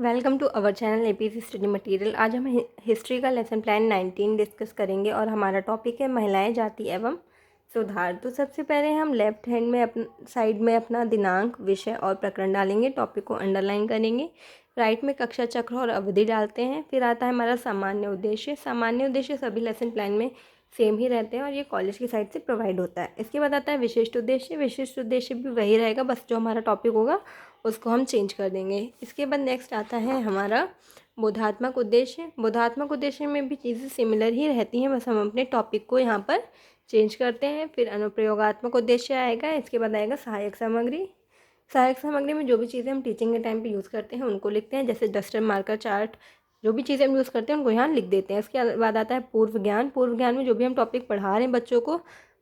Welcome to our channel APC study material. आज हम history का लेसन प्लान 19 डिस्कस करेंगे और हमारा टॉपिक है महिलाएं, जाति एवं सुधार। तो सबसे पहले हम लेफ्ट हैंड में साइड में अपना दिनांक, विषय और प्रकरण डालेंगे। टॉपिक को अंडरलाइन करेंगे। राइट में कक्षा चक्र और अवधि डालते हैं। फिर आता है हमारा सामान्य उद्देश्य। सामान्य उद्देश्य सभी लेसन प्लान में सेम ही रहते हैं और ये कॉलेज की साइड से प्रोवाइड होता है। इसके बाद आता है विशिष्ट उद्देश्य। विशिष्ट उद्देश्य भी वही रहेगा, बस जो हमारा टॉपिक होगा उसको हम चेंज कर देंगे। इसके बाद नेक्स्ट आता है हमारा बोधात्मक उद्देश्य। बोधात्मक उद्देश्य में भी चीज़ें सिमिलर ही रहती हैं, बस हम अपने टॉपिक को यहाँ पर चेंज करते हैं। फिर अनुप्रयोगात्मक उद्देश्य आएगा। इसके बाद आएगा सहायक सामग्री। सहायक सामग्री में जो भी चीज़ें हम टीचिंग के टाइम पे यूज़ करते हैं उनको लिखते हैं, जैसे डस्टर, मार्कर, चार्ट, जो भी चीज़ें हम यूज़ करते हैं उनको यहाँ लिख देते हैं। इसके बाद आता है पूर्व ज्ञान। पूर्व ज्ञान में जो भी हम टॉपिक पढ़ा रहे हैं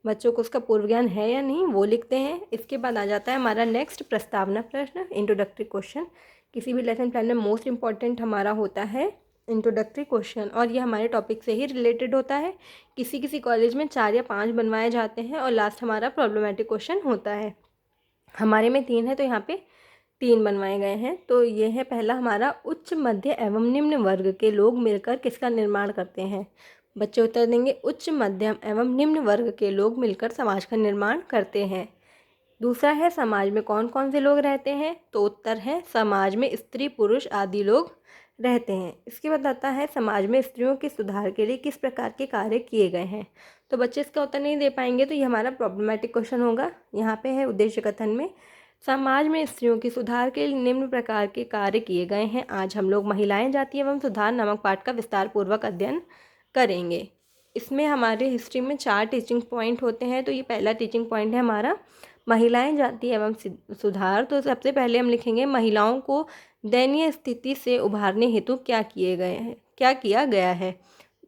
बच्चों को उसका पूर्व ज्ञान है या नहीं वो लिखते हैं। इसके बाद आ जाता है हमारा नेक्स्ट प्रस्तावना प्रश्न, इंट्रोडक्टरी क्वेश्चन। किसी भी लेसन प्लान में मोस्ट इंपॉर्टेंट हमारा होता है इंट्रोडक्टरी क्वेश्चन और ये हमारे टॉपिक से ही रिलेटेड होता है। किसी किसी कॉलेज में 4 या 5 बनवाए जाते हैं और लास्ट हमारा प्रॉब्लमेटिक क्वेश्चन होता है। हमारे में 3 है तो यहाँ पे 3 बनवाए गए हैं। तो ये है पहला हमारा, उच्च, मध्य एवं निम्न वर्ग के लोग मिलकर किसका निर्माण करते हैं। बच्चे उत्तर देंगे उच्च, मध्यम एवं निम्न वर्ग के लोग मिलकर समाज का निर्माण करते हैं। दूसरा है समाज में कौन कौन से लोग रहते हैं, तो उत्तर है समाज में स्त्री, पुरुष आदि लोग रहते हैं। इसके बाद आता है समाज में स्त्रियों के सुधार के लिए किस प्रकार के कार्य किए गए हैं। तो बच्चे इसका उत्तर नहीं दे पाएंगे तो ये हमारा प्रॉब्लमेटिक क्वेश्चन होगा। यहाँ पे है उद्देश्य कथन में समाज में स्त्रियों के सुधार के लिए निम्न प्रकार के कार्य किए गए हैं। आज हम लोग महिलाएं, जाति एवं सुधार नामक पाठ का विस्तार पूर्वक अध्ययन करेंगे। इसमें हमारे हिस्ट्री में 4 टीचिंग पॉइंट होते हैं। तो ये पहला टीचिंग पॉइंट है हमारा महिलाएं, जाति एवं सुधार। तो सबसे पहले हम लिखेंगे महिलाओं को दयनीय स्थिति से उभारने हेतु क्या किया गया है।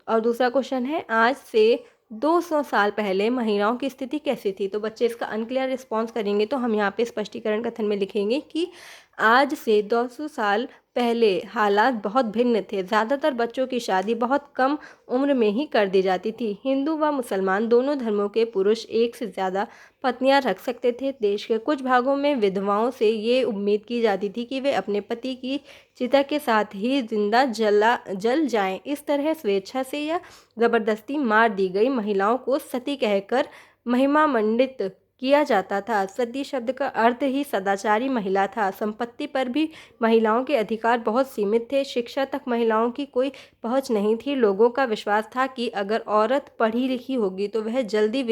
और दूसरा क्वेश्चन है आज से 200 साल पहले महिलाओं की स्थिति कैसी थी। तो बच्चे इसका अनक्लियर रिस्पॉन्स करेंगे तो हम यहाँ पे स्पष्टीकरण कथन में लिखेंगे कि आज से 200 साल पहले हालात बहुत भिन्न थे। ज़्यादातर बच्चों की शादी बहुत कम उम्र में ही कर दी जाती थी। हिंदू व मुसलमान दोनों धर्मों के पुरुष एक से ज़्यादा पत्नियां रख सकते थे। देश के कुछ भागों में विधवाओं से ये उम्मीद की जाती थी कि वे अपने पति की चिता के साथ ही जिंदा जल जाएं। इस तरह स्वेच्छा से या ज़बरदस्ती मार दी गई महिलाओं को सती कहकर महिमा मंडित किया जाता था। सती शब्द का अर्थ ही सदाचारी महिला था। संपत्ति पर भी महिलाओं के अधिकार बहुत सीमित थे। शिक्षा तक महिलाओं की कोई पहुंच नहीं थी। लोगों का विश्वास था कि अगर औरत पढ़ी लिखी होगी तो वह जल्दी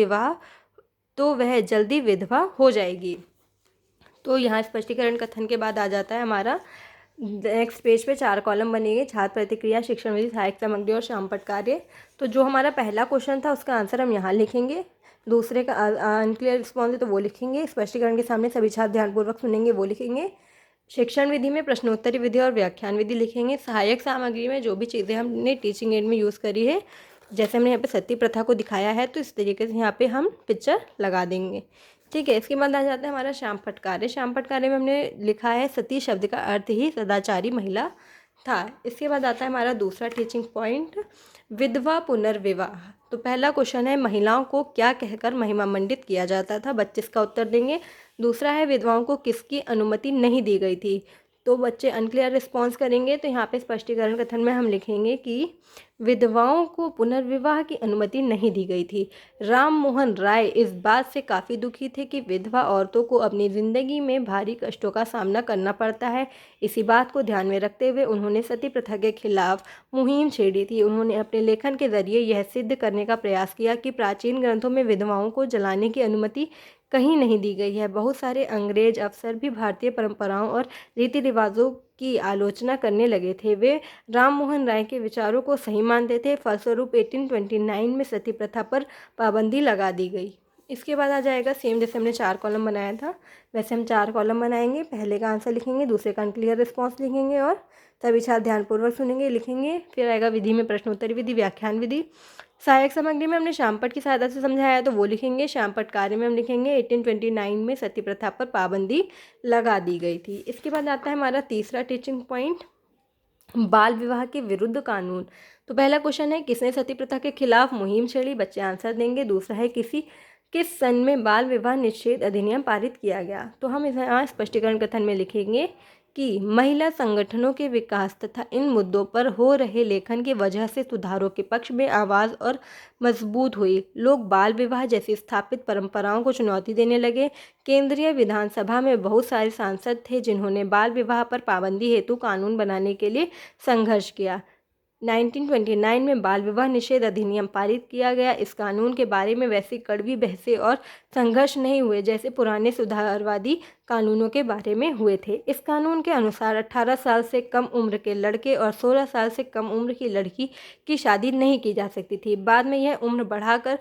विधवा हो जाएगी। तो यहाँ स्पष्टीकरण कथन के बाद आ जाता है हमारा नेक्स्ट पेज पे 4 कॉलम बनेंगे, छात्र प्रतिक्रिया, शिक्षण विधि, सहायक सामग्री और शामपट कार्य। तो जो हमारा पहला क्वेश्चन था उसका आंसर हम यहाँ लिखेंगे। दूसरे का अनक्लियर रिस्पॉन्स है तो वो लिखेंगे। स्पष्टीकरण के सामने सभी छात्र ध्यानपूर्वक सुनेंगे, वो लिखेंगे। शिक्षण विधि में प्रश्नोत्तरी विधि और व्याख्यान विधि लिखेंगे। सहायक सामग्री में जो भी चीज़ें हमने टीचिंग एड में यूज़ करी है, जैसे हमने यहाँ पे सती प्रथा को दिखाया है तो इस तरीके से यहाँ पे हम पिक्चर लगा देंगे। ठीक है। इसके बाद आ जाता है हमारा शामपट कार्य। शामपट कार्य में हमने लिखा है सती शब्द का अर्थ ही सदाचारी महिला था। इसके बाद आता है हमारा दूसरा टीचिंग पॉइंट, विधवा पुनर्विवाह। तो पहला क्वेश्चन है महिलाओं को क्या कहकर महिमा मंडित किया जाता था। बच्चे इसका उत्तर देंगे। दूसरा है विधवाओं को किसकी अनुमति नहीं दी गई थी। तो बच्चे अनक्लियर रिस्पॉन्स करेंगे तो यहाँ पे स्पष्टीकरण कथन में हम लिखेंगे कि विधवाओं को पुनर्विवाह की अनुमति नहीं दी गई थी। राम मोहन राय इस बात से काफ़ी दुखी थे कि विधवा औरतों को अपनी ज़िंदगी में भारी कष्टों का सामना करना पड़ता है। इसी बात को ध्यान में रखते हुए उन्होंने सती प्रथा के खिलाफ मुहिम छेड़ी थी। उन्होंने अपने लेखन के जरिए यह सिद्ध करने का प्रयास किया कि प्राचीन ग्रंथों में विधवाओं को जलाने की अनुमति कहीं नहीं दी गई है। बहुत सारे अंग्रेज अफसर भी भारतीय परंपराओं और रीति रिवाजों की आलोचना करने लगे थे। वे राम मोहन राय के विचारों को सही मानते थे। फलस्वरूप 1829 में सती प्रथा पर पाबंदी लगा दी गई। इसके बाद आ जाएगा सेम जैसे हमने 4 कॉलम बनाया था वैसे हम 4 कॉलम बनाएंगे। पहले का आंसर लिखेंगे, दूसरे का अनक्लियर रिस्पॉन्स लिखेंगे और सभी छात्र ध्यानपूर्वक सुनेंगे, लिखेंगे। फिर आएगा विधि में प्रश्नोत्तरी विधि, व्याख्यान विधि। सहायक सामग्री में हमने शामपट की सहायता से समझाया तो वो लिखेंगे। शामपट कार्य में हम लिखेंगे 1829 में सती प्रथा पर पाबंदी लगा दी गई थी। इसके बाद आता है हमारा तीसरा टीचिंग पॉइंट, बाल विवाह के विरुद्ध कानून। तो पहला क्वेश्चन है किसने सती प्रथा के खिलाफ मुहिम छेड़ी। बच्चे आंसर देंगे। दूसरा है किस सन में बाल विवाह निषेध अधिनियम पारित किया गया। तो हम यहाँ स्पष्टीकरण कथन में लिखेंगे कि महिला संगठनों के विकास तथा इन मुद्दों पर हो रहे लेखन की वजह से सुधारों के पक्ष में आवाज़ और मजबूत हुई। लोग बाल विवाह जैसी स्थापित परंपराओं को चुनौती देने लगे। केंद्रीय विधानसभा में बहुत सारे सांसद थे जिन्होंने बाल विवाह पर पाबंदी हेतु कानून बनाने के लिए संघर्ष किया। 1929 में बाल विवाह निषेध अधिनियम पारित किया गया। इस कानून के बारे में वैसी कड़वी बहसें और संघर्ष नहीं हुए जैसे पुराने सुधारवादी कानूनों के बारे में हुए थे। इस कानून के अनुसार 18 साल से कम उम्र के लड़के और 16 साल से कम उम्र की लड़की की शादी नहीं की जा सकती थी। बाद में यह उम्र बढ़ाकर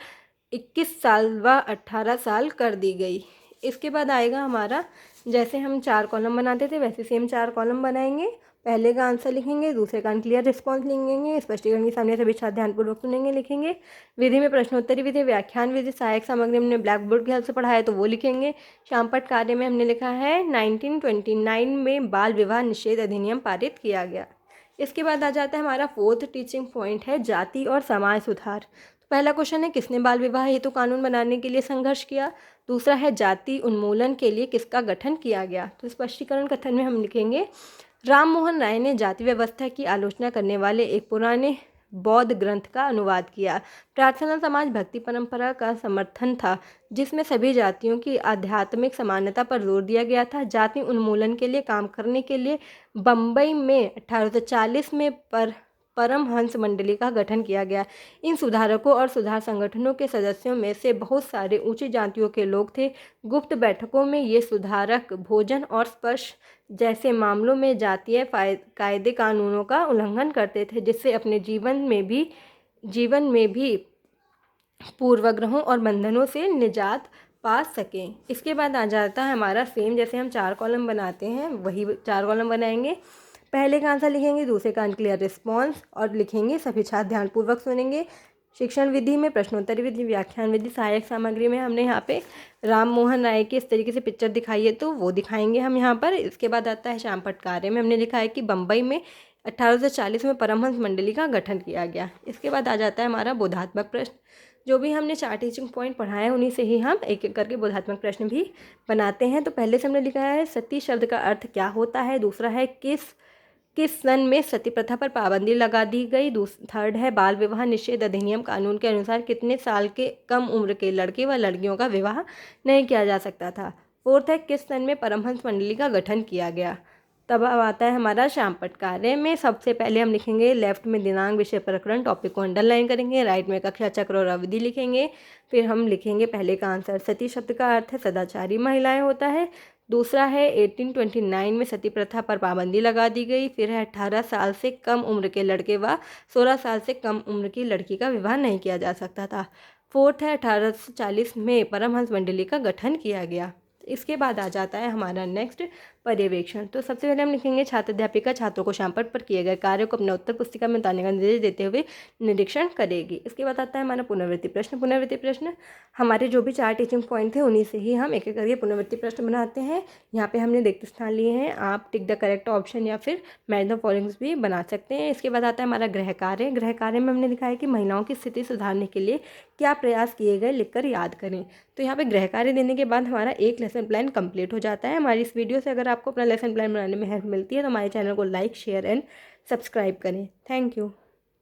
21 साल व 18 साल कर दी गई। इसके बाद आएगा हमारा, जैसे हम 4 कॉलम बनाते थे वैसे सेम 4 कॉलम बनाएंगे। पहले का आंसर लिखेंगे, दूसरे का क्लियर रिस्पॉन्स लिखेंगे, स्पष्टीकरण के सामने सभी छात्र ध्यानपूर्वक सुनेंगे, लिखेंगे। विधि में प्रश्नोत्तरी विधि, व्याख्यान विधि, सहायक सामग्री हमने ब्लैक बोर्ड की हेल्प से पढ़ा है तो वो लिखेंगे। शामपट कार्य में हमने लिखा है 1929 में बाल विवाह निषेध अधिनियम पारित किया गया। इसके बाद आ जाता है हमारा 4th टीचिंग पॉइंट है जाति और समाज सुधार। तो पहला क्वेश्चन है, किसने बाल विवाह हेतु कानून बनाने के लिए संघर्ष किया। दूसरा है, जाति उन्मूलन के लिए किसका गठन किया गया। तो स्पष्टीकरण कथन में हम लिखेंगे, राम मोहन राय ने जाति व्यवस्था की आलोचना करने वाले एक पुराने बौद्ध ग्रंथ का अनुवाद किया। प्रार्थना समाज भक्ति परंपरा का समर्थन था जिसमें सभी जातियों की आध्यात्मिक समानता पर जोर दिया गया था। जाति उन्मूलन के लिए काम करने के लिए बम्बई में 1840 में परमहंस मंडली का गठन किया गया। इन सुधारकों और सुधार संगठनों के सदस्यों में से बहुत सारे ऊंची जातियों के लोग थे। गुप्त बैठकों में ये सुधारक भोजन और स्पर्श जैसे मामलों में जातीय कायदे कानूनों का उल्लंघन करते थे जिससे अपने जीवन में भी पूर्वाग्रहों और बंधनों से निजात पा सकें। इसके बाद आ जाता है हमारा सेम, जैसे हम 4 कॉलम बनाते हैं वही 4 कॉलम बनाएंगे। पहले का आंसर लिखेंगे, दूसरे का अनक्लियर रिस्पॉन्स और लिखेंगे, सभी छात्र ध्यानपूर्वक सुनेंगे। शिक्षण विधि में प्रश्नोत्तरी विधि, व्याख्यान विधि, सहायक सामग्री में हमने यहाँ पे राम मोहन राय की इस तरीके से पिक्चर दिखाई है तो वो दिखाएंगे हम यहाँ पर। इसके बाद आता है शामपट कार्य में हमने लिखा है कि बम्बई में 1840 में परमहंस मंडली का गठन किया गया। इसके बाद आ जाता है हमारा बोधात्मक प्रश्न। जो भी हमने 4 टीचिंग पॉइंट पढ़ाए हैं उन्हीं से ही हम एक एक करके बोधात्मक प्रश्न भी बनाते हैं। तो पहले से हमने लिखा है, सती शब्द का अर्थ क्या होता है। दूसरा है, किस सन में सती प्रथा पर पाबंदी लगा दी गई। थर्ड है, बाल विवाह निषेध अधिनियम कानून के अनुसार कितने साल के कम उम्र के लड़के व लड़कियों का विवाह नहीं किया जा सकता था। फोर्थ है, किस सन में परमहंस मंडली का गठन किया गया। तब अब आता है हमारा शामपट कार्य में। सबसे पहले हम लिखेंगे लेफ्ट में दिनांक विषय प्रकरण, टॉपिक को अंडरलाइन करेंगे। राइट में कक्षा चक्र और अवधि लिखेंगे। फिर हम लिखेंगे पहले का आंसर, सती शब्द का अर्थ है सदाचारी महिलाएं होता है। दूसरा है 1829 में सती प्रथा पर पाबंदी लगा दी गई। फिर है 18 साल से कम उम्र के लड़के व 16 साल से कम उम्र की लड़की का विवाह नहीं किया जा सकता था। फोर्थ है 1840 में परमहंस मंडली का गठन किया गया। इसके बाद आ जाता है हमारा नेक्स्ट पर्यवेक्षण। तो सबसे पहले हम लिखेंगे, छात्र अध्यापिका छात्रों को शामपट पर किए गए कार्य को अपने उत्तर पुस्तिका में उतारने का निर्देश देते हुए निरीक्षण करेगी। इसके बाद आता है हमारा पुनरावृत्ति प्रश्न। पुनरावृत्ति प्रश्न हमारे जो भी 4 टीचिंग पॉइंट थे उन्हीं से ही हम एक एक करके पुनरावृत्ति प्रश्न बनाते हैं। यहाँ पे हमने रिक्त स्थान लिए हैं, आप टिक द करेक्ट ऑप्शन या फिर मैच द फॉलोइंग्स भी बना सकते हैं। इसके बाद आता है हमारा गृह कार्य। गृह कार्य में हमने लिखा है कि महिलाओं की स्थिति सुधारने के लिए क्या प्रयास किए गए, लिखकर याद करें। तो यहाँ पे गृह कार्य देने के बाद हमारा एक लेसन प्लान कंप्लीट हो जाता है। हमारी इस वीडियो से अगर आपको अपना लेसन प्लान बनाने में हेल्प मिलती है तो हमारे चैनल को लाइक, शेयर एंड सब्सक्राइब करें। Thank you.